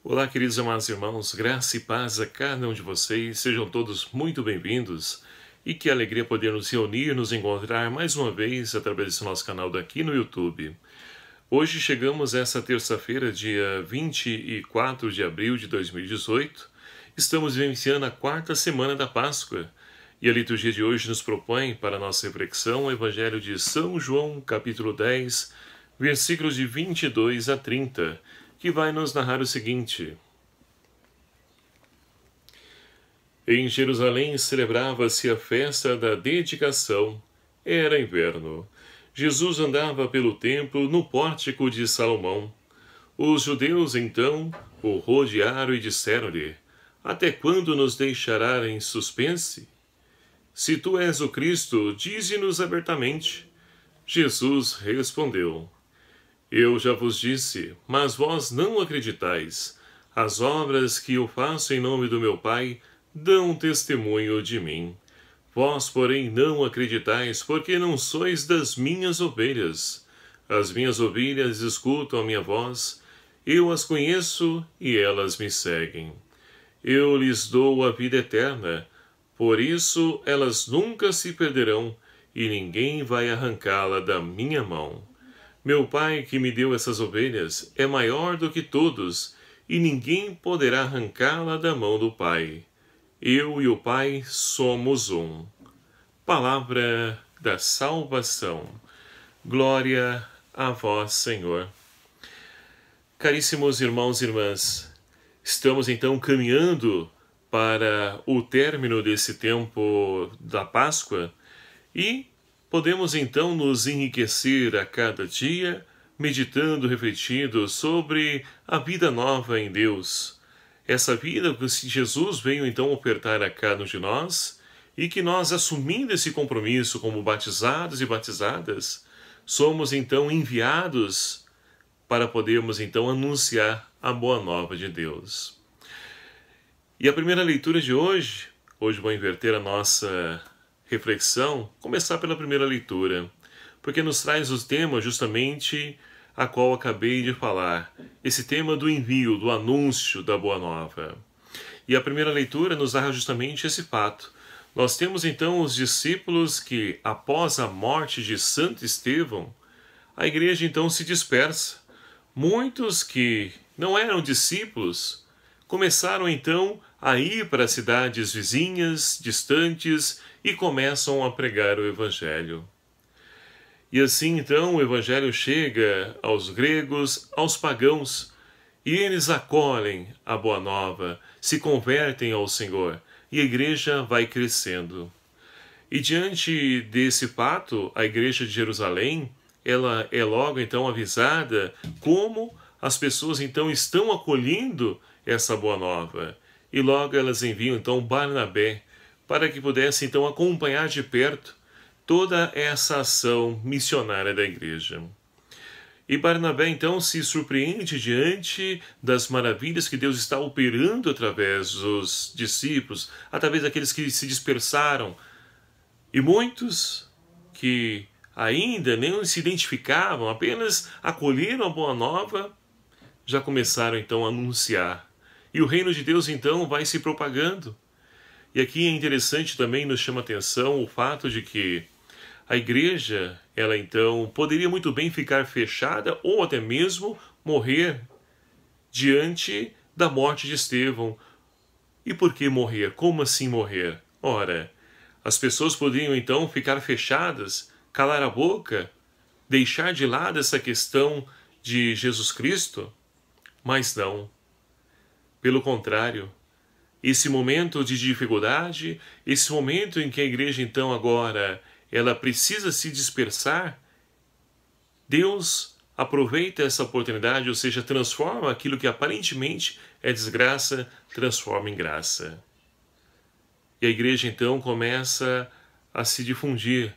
Olá, queridos e amados irmãos, graça e paz a cada um de vocês, sejam todos muito bem-vindos e que alegria poder nos reunir, nos encontrar mais uma vez através desse nosso canal daqui no YouTube. Hoje chegamos a essa terça-feira, dia 24 de abril de 2018, estamos vivenciando a quarta semana da Páscoa e a liturgia de hoje nos propõe para a nossa reflexão o Evangelho de São João, capítulo 10, versículos de 22 a 30, que vai nos narrar o seguinte. Em Jerusalém celebrava-se a festa da dedicação. Era inverno. Jesus andava pelo templo no pórtico de Salomão. Os judeus, então, o rodearam e disseram-lhe: Até quando nos deixará em suspense? Se tu és o Cristo, dize-nos abertamente. Jesus respondeu: Eu já vos disse, mas vós não acreditais. As obras que eu faço em nome do meu Pai dão testemunho de mim. Vós, porém, não acreditais, porque não sois das minhas ovelhas. As minhas ovelhas escutam a minha voz, eu as conheço e elas me seguem. Eu lhes dou a vida eterna, por isso elas nunca se perderão, e ninguém vai arrancá-la da minha mão. Meu Pai, que me deu essas ovelhas, é maior do que todos, e ninguém poderá arrancá-la da mão do Pai. Eu e o Pai somos um. Palavra da salvação. Glória a vós, Senhor. Caríssimos irmãos e irmãs, estamos então caminhando para o término desse tempo da Páscoa e podemos então nos enriquecer a cada dia, meditando, refletindo sobre a vida nova em Deus. Essa vida que Jesus veio então ofertar a cada um de nós e que nós, assumindo esse compromisso como batizados e batizadas, somos então enviados para podermos então anunciar a boa nova de Deus. E a primeira leitura de hoje vou inverter a nossa reflexão, começar pela primeira leitura, porque nos traz o tema justamente a qual acabei de falar, esse tema do envio, do anúncio da Boa Nova. E a primeira leitura nos narra justamente esse fato. Nós temos então os discípulos que, após a morte de Santo Estevão, a igreja então se dispersa. Muitos que não eram discípulos começaram então a ir para cidades vizinhas, distantes, e começam a pregar o Evangelho. E assim então o Evangelho chega aos gregos, aos pagãos, e eles acolhem a Boa Nova, se convertem ao Senhor, e a igreja vai crescendo. E diante desse fato, a igreja de Jerusalém, ela é logo então avisada como as pessoas então estão acolhendo essa Boa Nova. E logo elas enviam então Barnabé para que pudesse então acompanhar de perto toda essa ação missionária da igreja. E Barnabé então se surpreende diante das maravilhas que Deus está operando através dos discípulos, através daqueles que se dispersaram. E muitos que ainda nem se identificavam, apenas acolheram a Boa Nova, já começaram então a anunciar. E o reino de Deus então vai se propagando. E aqui é interessante também, nos chama a atenção o fato de que a igreja, ela então poderia muito bem ficar fechada ou até mesmo morrer diante da morte de Estevão. E por que morrer? Como assim morrer? Ora, as pessoas poderiam então ficar fechadas, calar a boca, deixar de lado essa questão de Jesus Cristo? Mas não. Pelo contrário, esse momento de dificuldade, esse momento em que a igreja então agora ela precisa se dispersar, Deus aproveita essa oportunidade, ou seja, transforma aquilo que aparentemente é desgraça, transforma em graça. E a igreja então começa a se difundir,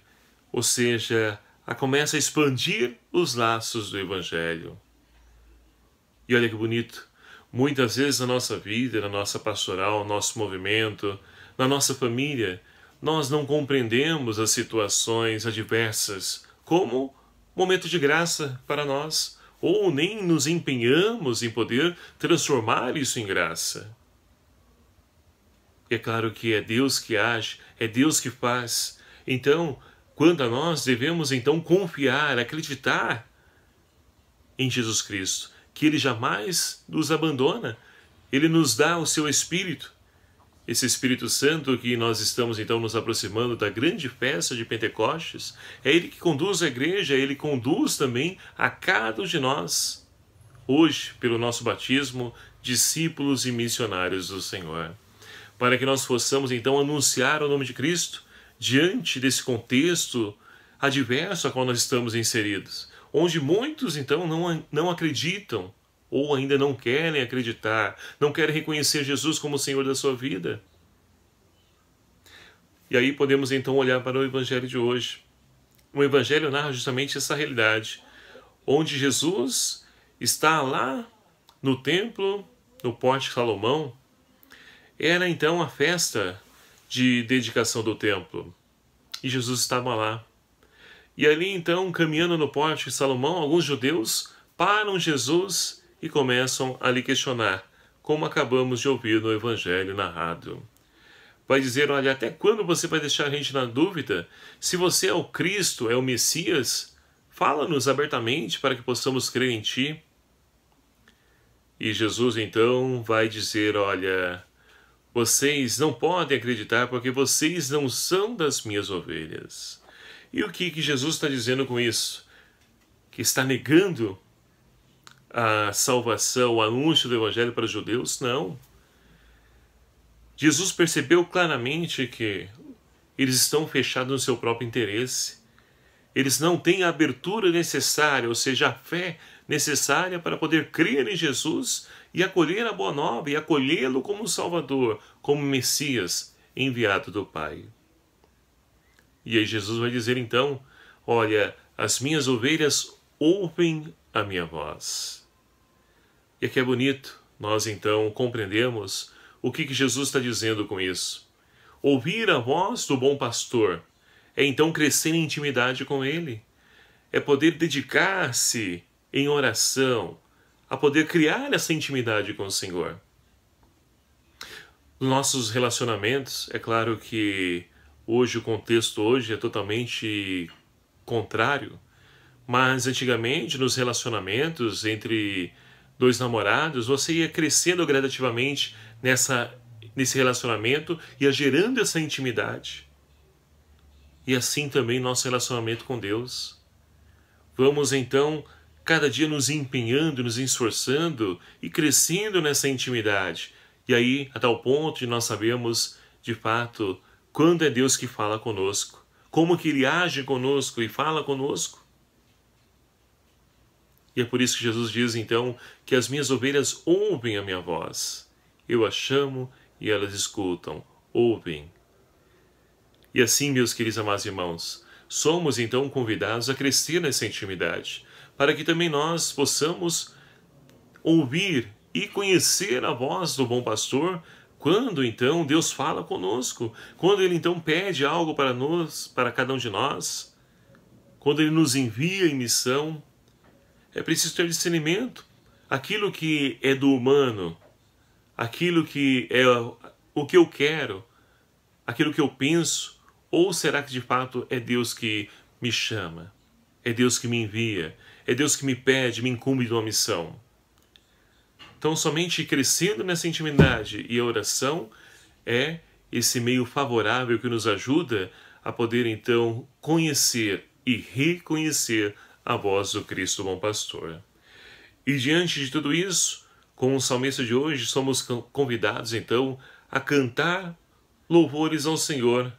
ou seja, começa a expandir os laços do Evangelho. E olha que bonito. Muitas vezes na nossa vida, na nossa pastoral, no nosso movimento, na nossa família, nós não compreendemos as situações adversas como momento de graça para nós, ou nem nos empenhamos em poder transformar isso em graça. É claro que é Deus que age, é Deus que faz. Então, quanto a nós, devemos então confiar, acreditar em Jesus Cristo, que Ele jamais nos abandona. Ele nos dá o seu Espírito. Esse Espírito Santo que nós estamos então nos aproximando da grande festa de Pentecostes, é Ele que conduz a igreja, Ele conduz também a cada um de nós, hoje, pelo nosso batismo, discípulos e missionários do Senhor. Para que nós possamos então anunciar o nome de Cristo diante desse contexto adverso a qual nós estamos inseridos, onde muitos então não acreditam ou ainda não querem acreditar, não querem reconhecer Jesus como o Senhor da sua vida. E aí podemos então olhar para o Evangelho de hoje. O Evangelho narra justamente essa realidade, onde Jesus está lá no templo, no Pórtico de Salomão. Era então a festa de dedicação do templo, e Jesus estava lá. E ali então, caminhando no Pórtico de Salomão, alguns judeus param Jesus e começam a lhe questionar, como acabamos de ouvir no Evangelho narrado. Vai dizer, olha, até quando você vai deixar a gente na dúvida? Se você é o Cristo, é o Messias, fala-nos abertamente para que possamos crer em Ti. E Jesus então vai dizer, olha, vocês não podem acreditar porque vocês não são das minhas ovelhas. E o que Jesus está dizendo com isso? Que está negando a salvação, o anúncio do Evangelho para os judeus? Não. Jesus percebeu claramente que eles estão fechados no seu próprio interesse. Eles não têm a abertura necessária, ou seja, a fé necessária para poder crer em Jesus e acolher a boa nova e acolhê-lo como Salvador, como Messias enviado do Pai. E aí Jesus vai dizer então, olha, as minhas ovelhas ouvem a minha voz. E aqui é bonito, nós então compreendemos o que Jesus está dizendo com isso. Ouvir a voz do bom pastor é então crescer em intimidade com Ele, é poder dedicar-se em oração, a poder criar essa intimidade com o Senhor. Nos nossos relacionamentos, é claro que hoje o contexto hoje é totalmente contrário, mas antigamente nos relacionamentos entre dois namorados, você ia crescendo gradativamente nesse relacionamento, ia gerando essa intimidade. E assim também nosso relacionamento com Deus. Vamos então cada dia nos empenhando, nos esforçando e crescendo nessa intimidade. E aí, a tal ponto de nós sabemos, de fato, quando é Deus que fala conosco, como que Ele age conosco e fala conosco. E é por isso que Jesus diz, então, que as minhas ovelhas ouvem a minha voz. Eu as chamo e elas escutam, ouvem. E assim, meus queridos amados irmãos, somos então convidados a crescer nessa intimidade, para que também nós possamos ouvir e conhecer a voz do bom pastor, quando então Deus fala conosco, quando Ele então pede algo para nós, para cada um de nós, quando Ele nos envia em missão. É preciso ter discernimento. Aquilo que é do humano, aquilo que é o que eu quero, aquilo que eu penso, ou será que de fato é Deus que me chama? É Deus que me envia? É Deus que me pede, me incumbe de uma missão? Então, somente crescendo nessa intimidade e a oração é esse meio favorável que nos ajuda a poder, então, conhecer e reconhecer a voz do Cristo Bom Pastor. E diante de tudo isso, com o salmista de hoje, somos convidados, então, a cantar louvores ao Senhor.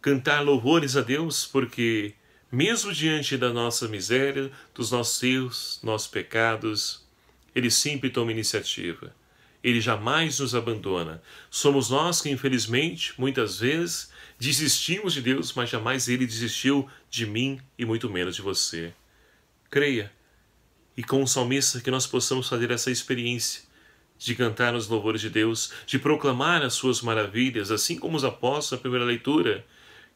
Cantar louvores a Deus, porque mesmo diante da nossa miséria, dos nossos erros, nossos pecados, Ele sempre toma iniciativa. Ele jamais nos abandona. Somos nós que, infelizmente, muitas vezes, desistimos de Deus, mas jamais Ele desistiu de mim e muito menos de você. Creia. E com o salmista que nós possamos fazer essa experiência de cantar os louvores de Deus, de proclamar as suas maravilhas, assim como os apóstolos na primeira leitura,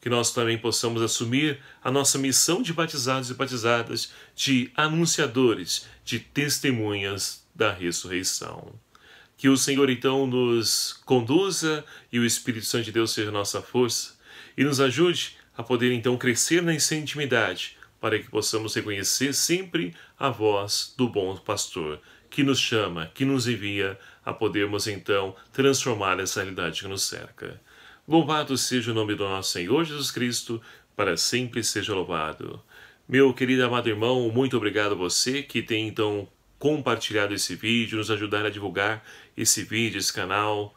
que nós também possamos assumir a nossa missão de batizados e batizadas, de anunciadores, de testemunhas da ressurreição. Que o Senhor então nos conduza e o Espírito Santo de Deus seja nossa força e nos ajude a poder então crescer nessa intimidade, para que possamos reconhecer sempre a voz do bom pastor, que nos chama, que nos envia a podermos então transformar essa realidade que nos cerca. Louvado seja o nome do nosso Senhor Jesus Cristo, para sempre seja louvado. Meu querido amado irmão, muito obrigado a você que tem então compartilhado esse vídeo, nos ajudar a divulgar esse vídeo, esse canal.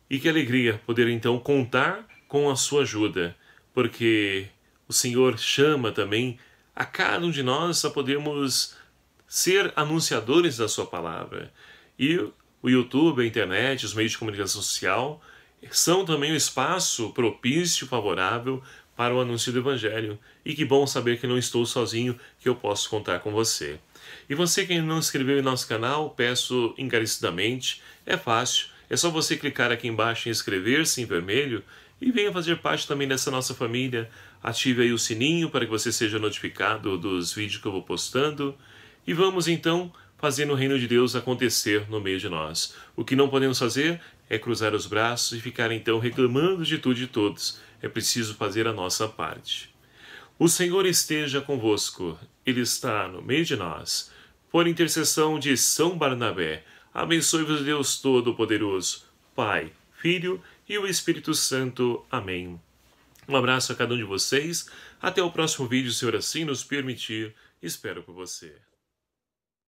E que alegria poder então contar com a sua ajuda, porque o Senhor chama também a cada um de nós a podermos ser anunciadores da sua palavra. E o YouTube, a internet, os meios de comunicação social são também um espaço propício, favorável para o anúncio do Evangelho. E que bom saber que não estou sozinho, que eu posso contar com você. E você que ainda não se inscreveu em nosso canal, peço encarecidamente, é fácil, é só você clicar aqui embaixo em inscrever-se em vermelho e venha fazer parte também dessa nossa família. Ative aí o sininho para que você seja notificado dos vídeos que eu vou postando. E vamos então fazer o reino de Deus acontecer no meio de nós. O que não podemos fazer é cruzar os braços e ficar então reclamando de tudo e de todos. É preciso fazer a nossa parte. O Senhor esteja convosco, Ele está no meio de nós. Por intercessão de São Barnabé, abençoe-vos Deus Todo-Poderoso, Pai, Filho e o Espírito Santo. Amém. Um abraço a cada um de vocês. Até o próximo vídeo, se o Senhor assim nos permitir. Espero por você.